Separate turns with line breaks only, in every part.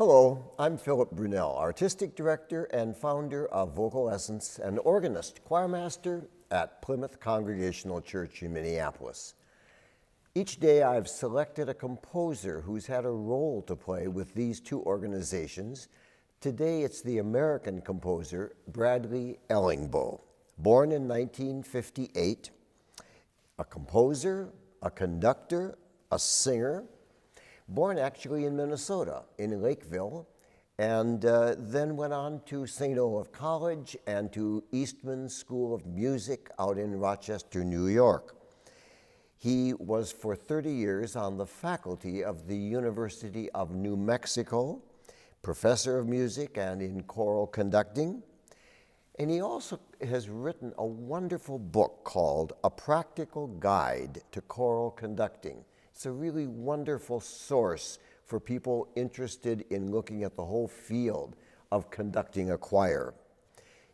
Hello, I'm Philip Brunelle, Artistic Director and founder of Vocal Essence and organist, choirmaster at Plymouth Congregational Church in Minneapolis. Each day I've selected a composer who's had a role to play with these two organizations. Today it's the American composer Bradley Ellingboe, born in 1958, a composer, a conductor, a singer, born actually in Minnesota, in Lakeville, and then went on to St. Olaf College and to Eastman School of Music out in Rochester, New York. He was for 30 years on the faculty of the University of New Mexico, professor of music and in choral conducting. And he also has written a wonderful book called A Practical Guide to Choral Conducting. It's a really wonderful source for people interested in looking at the whole field of conducting a choir.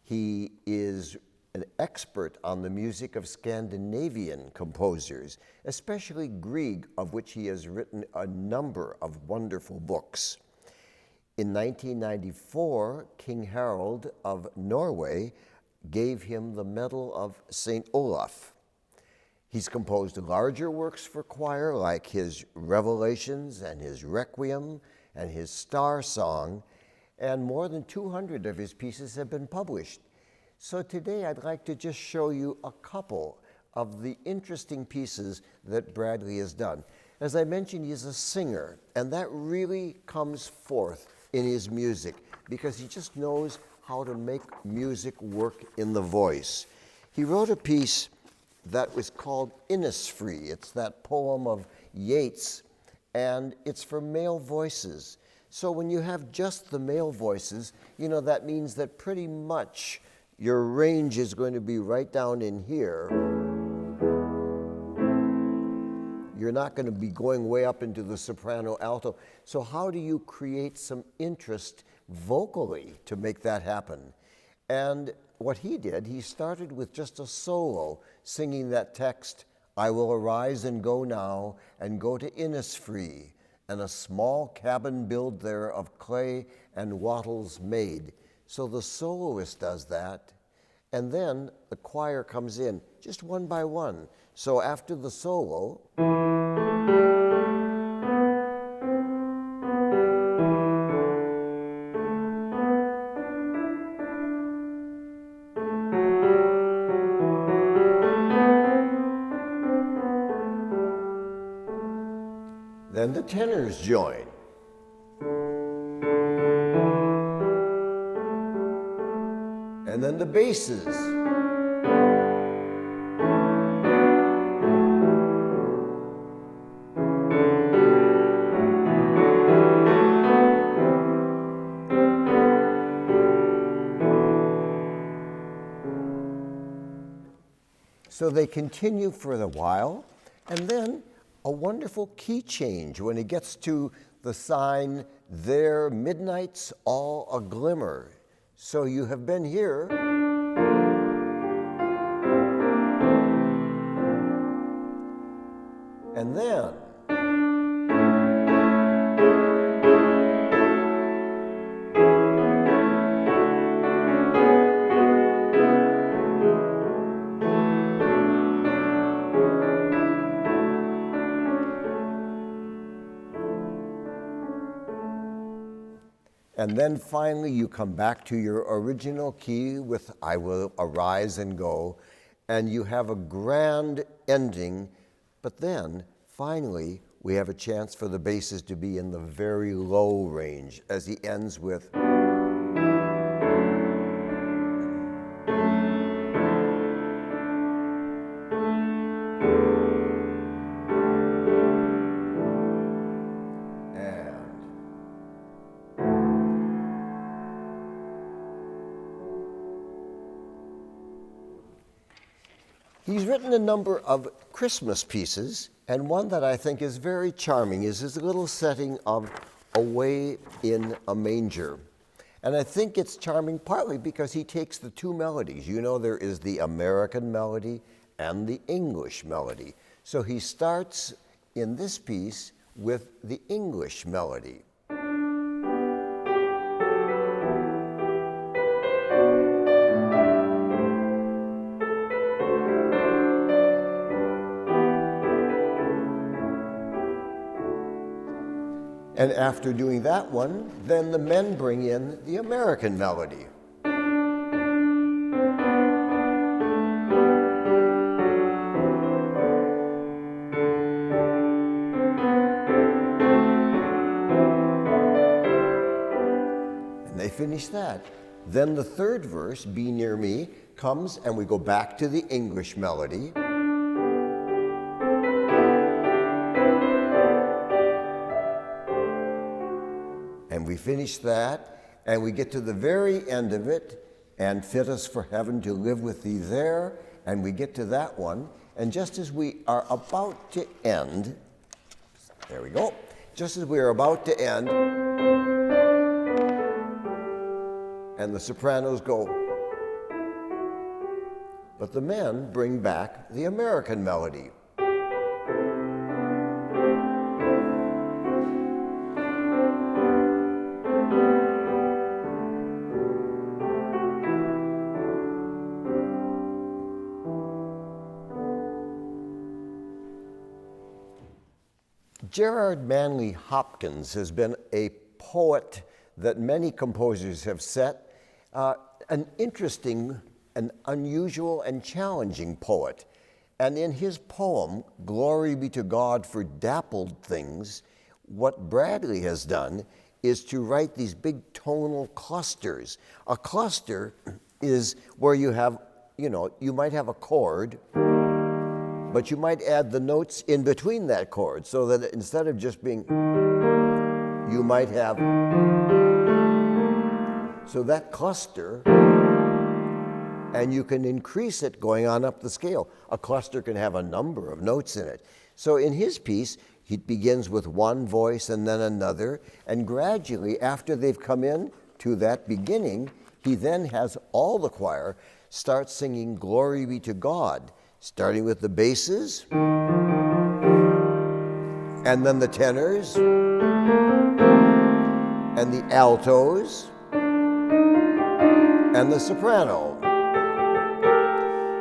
He is an expert on the music of Scandinavian composers, especially Grieg, of which he has written a number of wonderful books. In 1994, King Harald of Norway gave him the Medal of St. Olaf. He's composed larger works for choir, like his Revelations and his Requiem and his Star Song, and more than 200 of his pieces have been published. So today I'd like to just show you a couple of the interesting pieces that Bradley has done. As I mentioned, he's a singer, and that really comes forth in his music because he just knows how to make music work in the voice. He wrote a piece that was called Innisfree. It's that poem of Yeats, and it's for male voices. So when you have just the male voices, you know, that means that pretty much your range is going to be right down in here. You're not going to be going way up into the soprano alto. So how do you create some interest vocally to make that happen? And what he did, he started with just a solo, singing that text, I will arise and go now, and go to Innisfree, and a small cabin build there of clay and wattles made. So the soloist does that, and then the choir comes in, just one by one. So after the solo, then the tenors join. And then the basses. So they continue for a while, and then a wonderful key change when it gets to the sign, there midnight's all a glimmer. So you have been here, and then finally you come back to your original key with I will arise and go, and you have a grand ending, but then finally we have a chance for the basses to be in the very low range as he ends with He's written a number of Christmas pieces, and one that I think is very charming is his little setting of Away in a Manger. And I think it's charming partly because he takes the two melodies. You know, there is the American melody and the English melody. So he starts in this piece with the English melody. And after doing that one, then the men bring in the American melody. And they finish that. Then the third verse, Be Near Me, comes and we go back to the English melody. And we finish that, and we get to the very end of it, and fit us for heaven to live with thee there, and we get to that one, and just as we are about to end, there we go, just as we are about to end, and the sopranos go, but the men bring back the American melody. Gerard Manley Hopkins has been a poet that many composers have set, an interesting, an unusual and challenging poet. And in his poem, Glory Be to God for Dappled Things, what Bradley has done is to write these big tonal clusters. A cluster is where you have, you might have a chord, but you might add the notes in between that chord so that instead of just being, you might have, so that cluster, and you can increase it going on up the scale. A cluster can have a number of notes in it. So in his piece, he begins with one voice and then another, and gradually, after they've come in to that beginning, he then has all the choir start singing Glory Be to God, starting with the basses, and then the tenors, and the altos, and the soprano.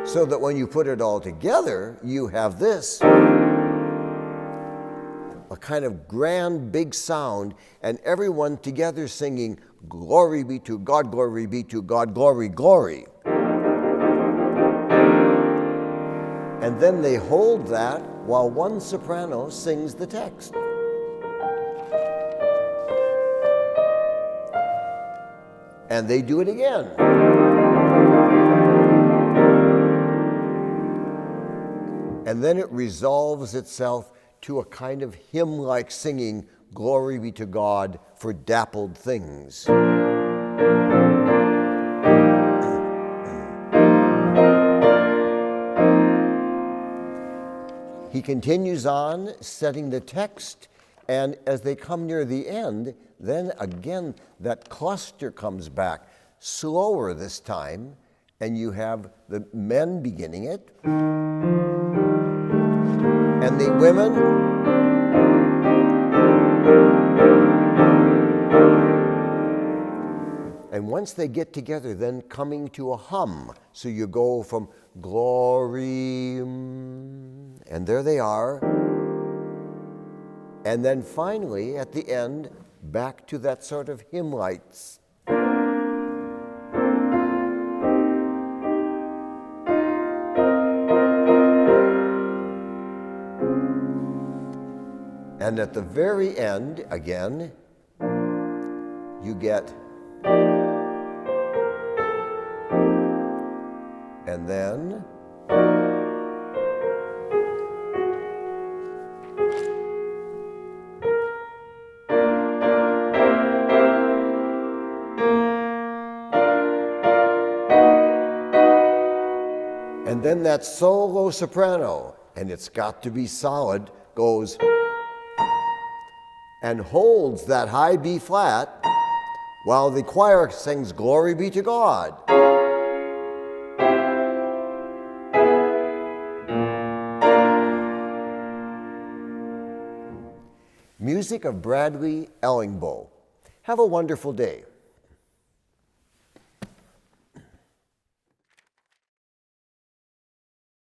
So that when you put it all together, you have this, a kind of grand big sound, and everyone together singing, Glory be to God, glory be to God, glory, glory. And then they hold that while one soprano sings the text. And they do it again. And then it resolves itself to a kind of hymn-like singing, Glory be to God for dappled things. He continues on setting the text, and as they come near the end, then again that cluster comes back, slower this time, and you have the men beginning it, and the women, and once they get together, then coming to a hum. So you go from glory, and there they are. And then finally, at the end, back to that sort of hymn lights. And at the very end, again, you get, and then, and then that solo soprano, and it's got to be solid, goes and holds that high B flat while the choir sings Glory Be to God. Music of Bradley Ellingboe. Have a wonderful day.